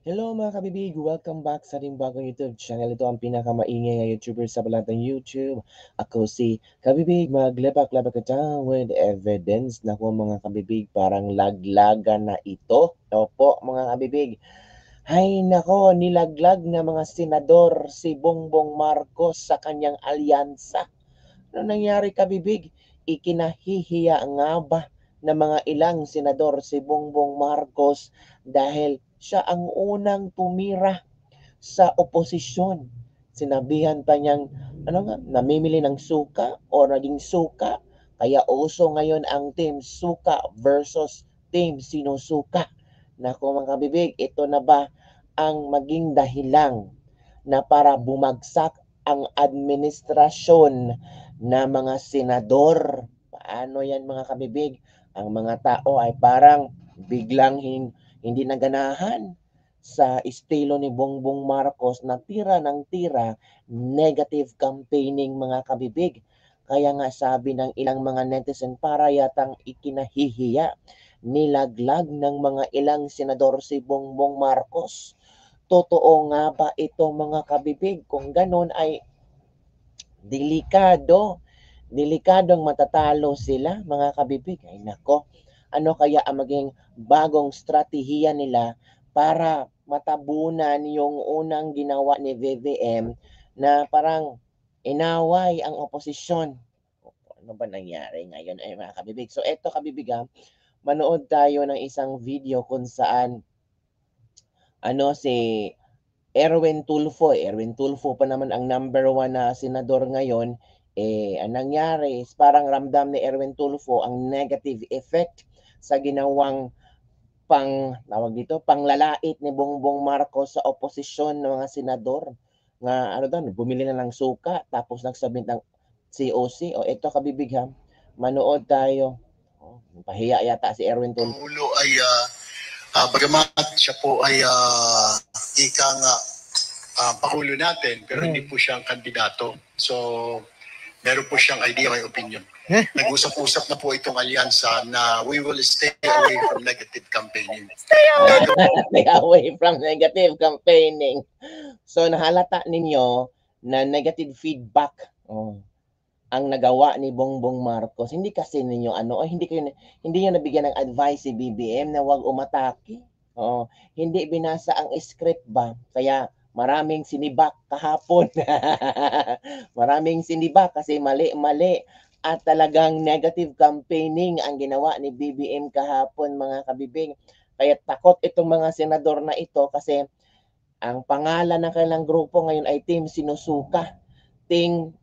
Hello mga kabibig! Welcome back sa ating bagong YouTube channel. Ito ang pinakamaingay na YouTuber sa balatang YouTube. Ako si Kabibig, maglabak-labak ka with evidence. Naku mga kabibig, parang laglagan na ito. Opo mga kabibig. Hay nako, nilaglag na mga senador si Bongbong Marcos sa kanyang alyansa. Ano nangyari kabibig? Ikinahihiya nga ba ng mga ilang senador si Bongbong Marcos dahil siya ang unang tumira sa oposisyon. Sinabihan pa niyang namimili ng suka o naging suka. Kaya uso ngayon ang team suka versus team sinusuka. Naku mga kabibig, ito na ba ang maging dahilan na para bumagsak ang administrasyon na mga senador? Paano yan mga kabibig? Ang mga tao ay parang biglang hindi naganahan sa estilo ni Bongbong Marcos na tira ng tira, negative campaigning mga kabibig. Kaya nga sabi ng ilang mga netizen, para yatang ikinahihiya, nilaglag ng mga ilang senador si Bongbong Marcos. Totoo nga ba ito mga kabibig? Kung ganun ay delikadong matatalo sila mga kabibig. Ay nako, ano kaya ang maging bagong strategiya nila para matabunan yung unang ginawa ni VVM na parang inaway ang oposisyon? Ano ba nangyari ngayon ay mga kabibig? So eto kabibig manood tayo ng isang video kung saan si Erwin Tulfo pa naman ang number 1 na senador ngayon. Ang nangyari is parang ramdam ni Erwin Tulfo ang negative effect sa ginawang panglalait ni Bongbong Marcos sa oposisyon ng mga senador. Nga bumili na ng suka tapos nagsubmit ng COC. O ito kabibig manood tayo. Pahiya yata si Erwin Tulfo. Ulo ay bagamat siya po ay Pangulo natin, pero hindi po siyang kandidato. So, meron po siyang idea, may opinion. Nag-usap-usap na po itong alyansa na we will stay away from negative campaigning. Stay away from negative campaigning. So, nahalata ninyo na negative feedback ang nagawa ni Bongbong Marcos. Hindi kasi ninyo hindi niyo nabigyan ng advice si BBM na wag umatake. Hindi binasa ang script ba? Kaya maraming sinibak kahapon. Maraming sinibak kasi mali-mali at talagang negative campaigning ang ginawa ni BBM kahapon mga kabibig. Kaya takot itong mga senador na ito kasi ang pangalan ng kanilang grupo ngayon ay Team Sinusuka. Team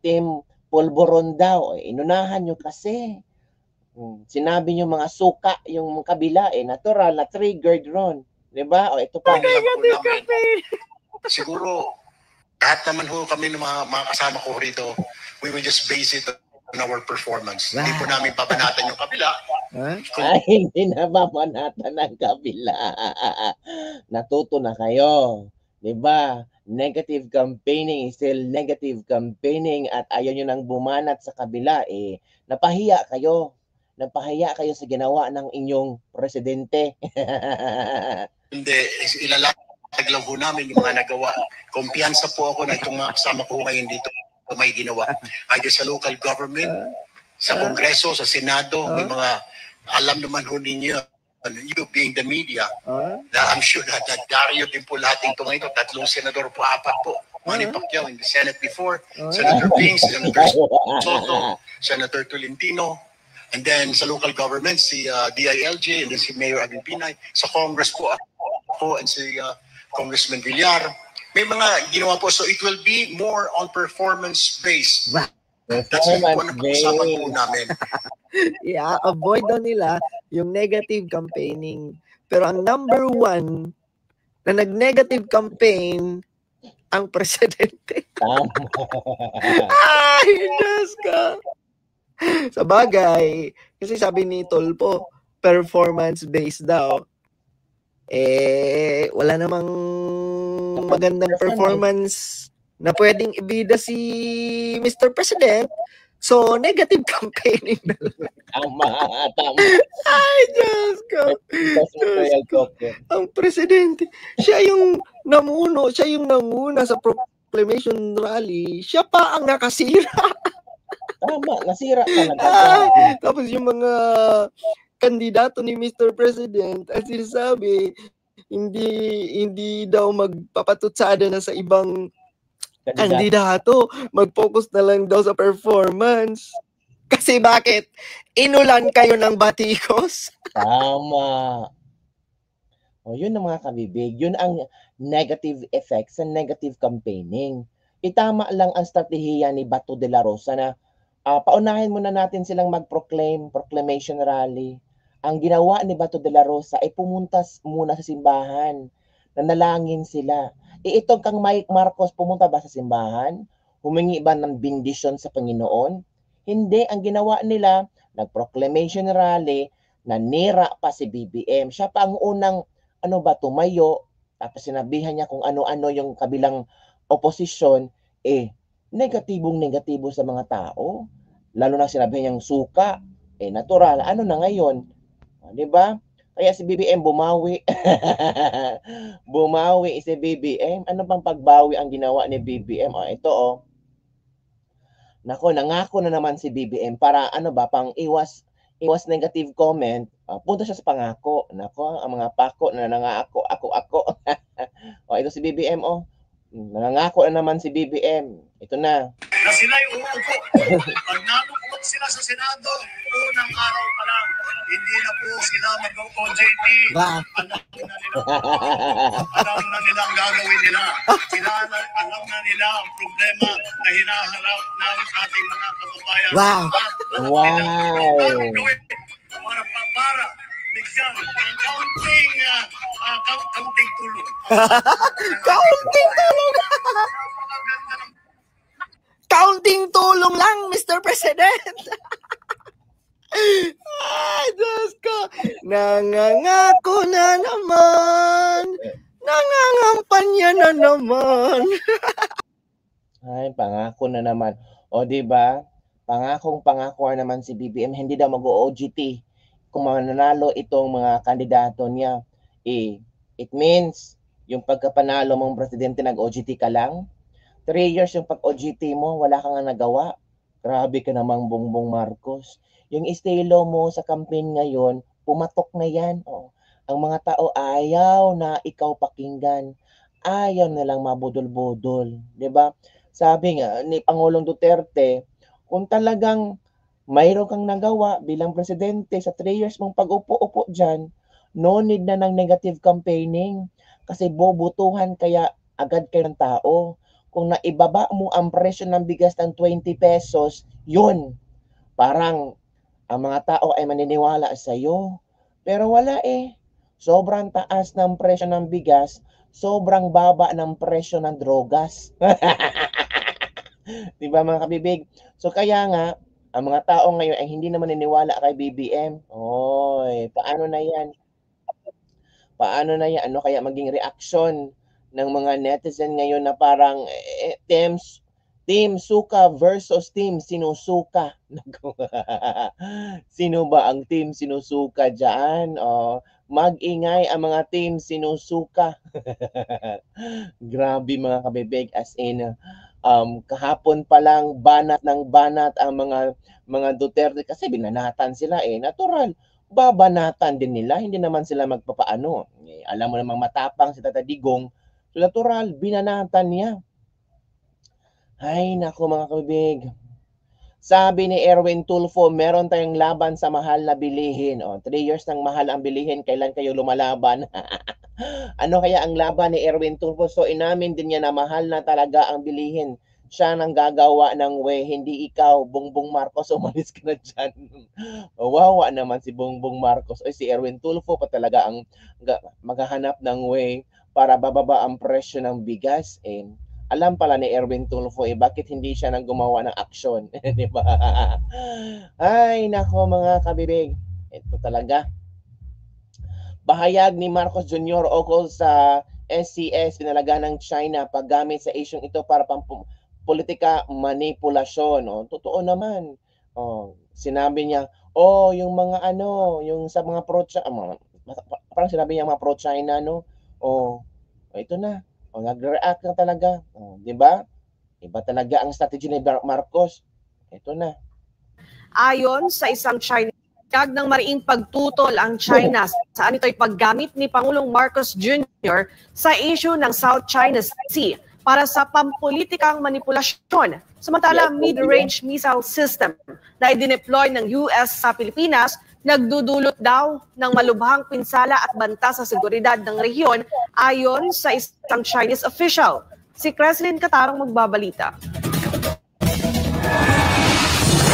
Polvoron daw. Inunahan nyo kasi. Sinabi nyo mga suka yung kabila natural na triggered ron. Diba? O ito pa. Siguro, lahat naman ho kami ng mga kasama ko rito, we will just base it on our performance. Hindi po namin papanatan yung kabila. Hindi na papanatan ang kabila. Natuto na kayo. Diba? Negative campaigning is still negative campaigning at ayaw nyo nang bumanat sa kabila. Napahiya kayo. Napahiya kayo sa ginawa ng inyong presidente. Hindi, ilalaglag ho namin yung mga nagawa. Kumpiyansa po ako na itong mga kasama ko ngayon dito may ginawa. Either sa local government, sa Kongreso, sa Senado, may mga alam naman ho ninyo, you being the media, na I'm sure na Dario din po lahat ito ngayon, 3 senador po, 4 po. Manny Pacquiao in the Senate before, Senator Bings, Senator Soto, Senator Tolentino, and then sa local government, si DILG, and then si Mayor Agin Pinay. Sa Congress po ako and si Congressman Villar. May mga ginawa po. So it will be more on performance-based. That's yung po na pag-usapan po namin. Avoid daw nila yung negative campaigning. Pero ang number 1 na nag-negative campaign, ang presidente. Ay, Diyos ka! Sa bagay, kasi sabi ni Tolpo, performance-based daw. Wala namang magandang performance na pwedeng ibida si Mr. President So, negative campaigning na lang. Tama. Ay, Diyos ko. Diyos Diyos ko. Ang presidente, siya yung namuna sa proclamation rally. Siya pa ang nakasira. Tama, nasira talaga. Tapos yung mga kandidato ni Mr. President, ang sinasabi, hindi daw magpapatutsada na sa ibang kandidato, mag-focus na lang daw sa performance. Kasi bakit? Inulan kayo ng batikos? Tama. O, yun ang mga kabibig. Yun ang negative effects sa negative campaigning. Itama lang ang strategiya ni Bato de la Rosa na paunahin muna natin silang proclamation rally. Ang ginawa ni Bato de la Rosa ay pumunta muna sa simbahan. Nanalangin sila. Itong kang Mike Marcos, pumunta ba sa simbahan? Humingi ba ng bendisyon sa Panginoon? Hindi. Ang ginawa nila, nag-proclamation rally, nanira pa si BBM. Siya pa ang unang tumayo, tapos sinabihan niya kung ano-ano yung kabilang oposisyon, negatibo sa mga tao. Lalo na sinabihan niyang suka, natural. Ano na ngayon? Di ba? Kaya si BBM bumawi. Bumawi si BBM. Ano bang pagbawi ang ginawa ni BBM? Ito. Nako, nangako na naman si BBM para pang iwas negative comment. Punta siya sa pangako. Nako, ang mga pako na nangako, ako. Ito si BBM, nangako na naman si BBM. Ito na. Na sila'y uupo. Pag nanukot sila sa Senado, unang araw pa lang, hindi na po sila mag-OJT. Alam na nila ang gagawin nila. Alam na nila ang problema na hinaharap ng ating mga kababayan. Wow! Para bigyan ng kaunting tulong. Kaunting tulong! Kaunting tulong lang, Mr. President! Ay, Diyos ko! Nangangako na naman! Nangangampanya na naman! Ay, pangako na naman. O, diba? Pangako naman si BBM, hindi daw mag-OJT. Kung mananalo itong mga kandidato niya, it means, yung pagkapanalo mong presidente, nag-OJT ka lang. 3 years yung pag-OJT mo, wala kang nagawa. Grabe ka namang Bongbong Marcos. Yung estilo mo sa campaign ngayon, pumatok na yan. Ang mga tao ayaw na ikaw pakinggan. Ayaw na lang mabudol-budol. Diba? Sabi nga ni Pangulong Duterte, kung talagang mayroon kang nagawa bilang presidente sa 3 years mong pag-upo-upo dyan, no need na ng negative campaigning. Kasi bobotohan kaya agad kayo ng tao. Kung naibaba mo ang presyo ng bigas ng 20 pesos, yun. Parang ang mga tao ay maniniwala sa iyo. Pero wala Sobrang taas ng presyo ng bigas, sobrang baba ng presyo ng drogas. Diba mga kabibig? So kaya nga, ang mga tao ngayon ay hindi naman naniniwala kay BBM. Paano na yan? Ano kaya maging reaksyon ng mga netizen ngayon na parang Team Suka versus Team Sinusuka. Sino ba ang Team Sinusuka dyan? Mag-ingay ang mga Team Sinusuka. Grabe mga kabibig, as in kahapon pa lang banat ang mga Duterte kasi binanatan sila natural. Babanatan din nila, hindi naman sila magpapaano. Alam mo namang matapang si Tata Digong. So natural, binanatan niya. Ay, naku mga kabibig. Sabi ni Erwin Tulfo, meron tayong laban sa mahal na bilihin. 3 years ng mahal ang bilihin, kailan kayo lumalaban? Ano kaya ang laban ni Erwin Tulfo? So inamin din niya na mahal na talaga ang bilihin. Siya nang gagawa ng way, hindi ikaw, Bongbong Marcos, umalis ka na dyan. Wawa naman si Bongbong Marcos. Si Erwin Tulfo pa talaga ang maghahanap ng way para bababa ang presyo ng bigas. Alam pala ni Erwin Tulfo bakit hindi siya nang gumawa ng aksyon. Di ba? Ay, nako mga kabibig. Ito talaga. Pahayag ni Marcos Jr. ukol sa SCS pinalaga ng China paggamit sa isyong ito para politika manipulasyon. Totoo naman. Sinabi niya, yung mga yung sa mga parang sinabi niya mga pro-China, no? Ito na. Nag-react na talaga. Di ba? Iba talaga ang strategy ni Marcos. Ito na. Ayon sa isang Chinese ng mariing pagtutol ang China saan ito'y paggamit ni Pangulong Marcos Jr. sa issue ng South China Sea para sa pampolitikang manipulasyon. Samantala, mid-range missile system na idineploy ng US sa Pilipinas nagdudulot daw ng malubhang pinsala at banta sa seguridad ng rehiyon ayon sa isang Chinese official. Si Creslin Catarong magbabalita.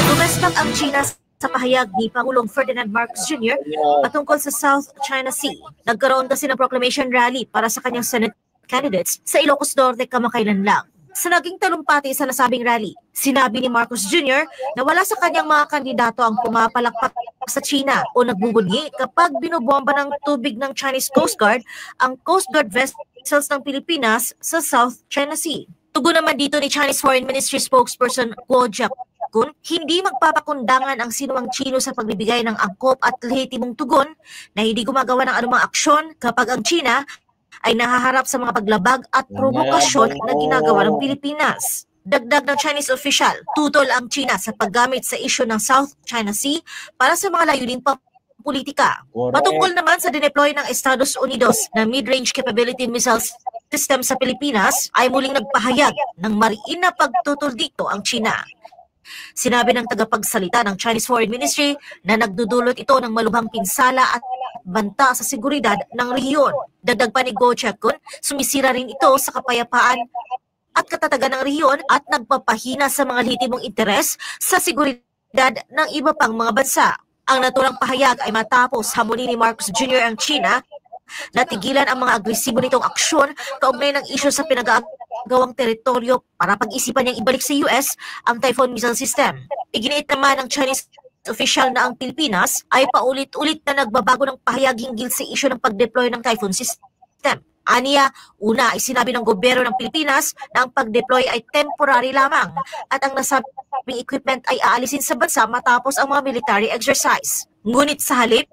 Lumespak ang China sa pahayag ni Pangulong Ferdinand Marcos Jr. patungkol sa South China Sea. Nagkaroon kasi ng proclamation rally para sa kanyang Senate candidates sa Ilocos Norte kamakailan lang. Sa naging talumpati sa nasabing rally, sinabi ni Marcos Jr. na wala sa kanyang mga kandidato ang pumapalakpak sa China o nagbubunyi kapag binobomba ng tubig ng Chinese Coast Guard ang Coast Guard vessels ng Pilipinas sa South China Sea. Tugon naman dito ni Chinese Foreign Ministry spokesperson Guo Jiakun, hindi magpapakundangan ang sinumang Chino sa pagbibigay ng angkop at lehitimong tugon na hindi gumagawa ng anumang aksyon kapag ang China ay nahaharap sa mga paglabag at provokasyon na ginagawa ng Pilipinas. Dagdag ng Chinese official, tutol ang China sa paggamit sa isyu ng South China Sea para sa mga layuning politika. Patungkol naman sa dineploy ng Estados Unidos na mid-range capability missile system sa Pilipinas ay muling nagpahayag ng mariin na pagtutol dito ang China. Sinabi ng tagapagsalita ng Chinese Foreign Ministry na nagdudulot ito ng malubhang pinsala at banta sa seguridad ng rehiyon. Dagdag pa ni Guo Jiakun, sumisira rin ito sa kapayapaan at katatagan ng rehiyon at nagpapahina sa mga lehitimong interes sa seguridad ng iba pang mga bansa. Ang naturang pahayag ay matapos hamunin ni Marcos Jr. ang China na tigilan ang mga agresibo nitong aksyon kaugnay ng isyu sa pinag-aagawang teritoryo para pag-isipan niyang ibalik sa US ang Typhoon missile system. Iginiit naman ng Chinese official na ang Pilipinas ay paulit-ulit na nagbabago ng pahayag hinggil sa isyu ng pag-deploy ng Typhoon system. Aniya, una ay sinabi ng gobyerno ng Pilipinas na ang pag-deploy ay temporary lamang at ang nasabing equipment ay aalisin sa bansa matapos ang mga military exercise. Ngunit sa halip,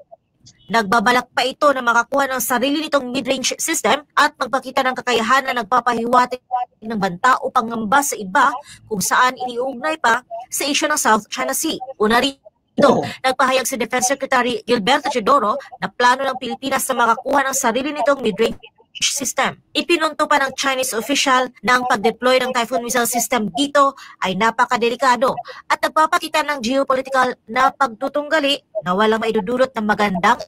nagbabalak pa ito na makakuha ng sarili nitong mid-range system at magpakita ng kakayahan na nagpapahiwatig ng banta o pangamba sa iba kung saan iniugnay pa sa isyu ng South China Sea. Una rin nagpahayag si Defense Secretary Gilberto Teodoro na plano ng Pilipinas na makakuha ng sarili nitong mid-range system. Ipinunto pa ng Chinese official na ang pag-deploy ng Typhoon missile system dito ay napakadelikado at nagpapakita ng geopolitical na pagtutunggali na walang maidudulot ng magandang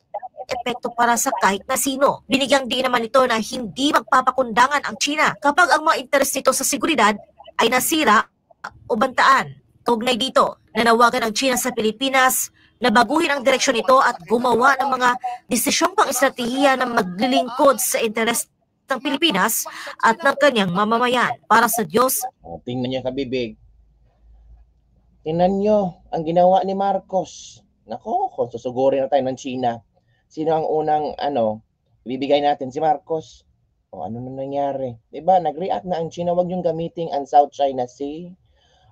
epekto para sa kahit na sino. Binigyang din naman ito na hindi magpapakundangan ang China kapag ang mga interes nito sa seguridad ay nasira o bantaan. Kaugnay dito, nanawagan ang China sa Pilipinas na baguhin ang direksyon nito at gumawa ng mga desisyong pang-estratehiya na maglilingkod sa interes ng Pilipinas at ng kanyang mamamayan. Para sa Diyos. Tingnan niyo kabibig. Tingnan niyo ang ginawa ni Marcos. Nako, kung susugurin na tayo ng China. Sino ang unang ibibigay natin? Si Marcos. Ano na nangyari? Diba? Nag-react na ang China. Huwag yung gamitin ang South China Sea.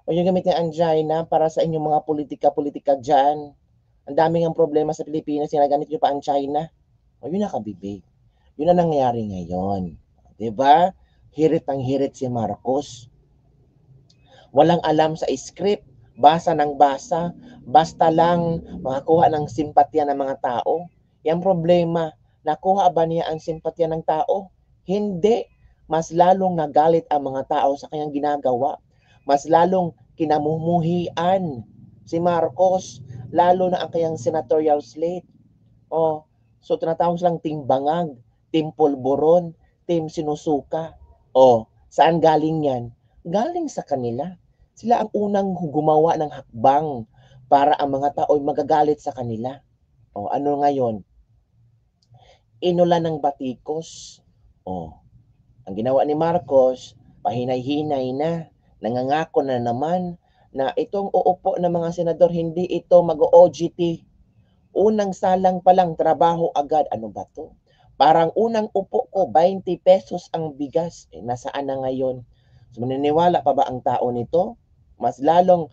Huwag yung gamitin ang China para sa inyong mga politika-politika dyan. Ang daming ang problema sa Pilipinas, sinagamit nyo pa ang China. Yun na kabibig. Yun na nangyari ngayon. Diba? Hirit ang hirit si Marcos. Walang alam sa script. Basa ng basa. Basta lang makakuha ng simpatya ng mga tao. Yung problema, nakuha ba niya ang simpatya ng tao? Hindi. Mas lalong nagalit ang mga tao sa kanyang ginagawa. Mas lalong kinamumuhian si Marcos, lalo na ang kanyang senatorial slate. So tinatawag silang Team Bangag, Team Polboron, Team Sinusuka. Saan galing yan? Galing sa kanila. Sila ang unang gumawa ng hakbang para ang mga tao ay magagalit sa kanila. Ano ngayon? Inulan ng batikos. Ang ginawa ni Marcos, pahinay-hinay na. Nangangako na naman na itong uupo ng mga senador, hindi ito mag-OGT. Unang salang pa lang, trabaho agad. Ano ba to? Parang unang upo ko, 20 pesos ang bigas. Nasaan na ngayon? So maniniwala pa ba ang tao nito? Mas lalong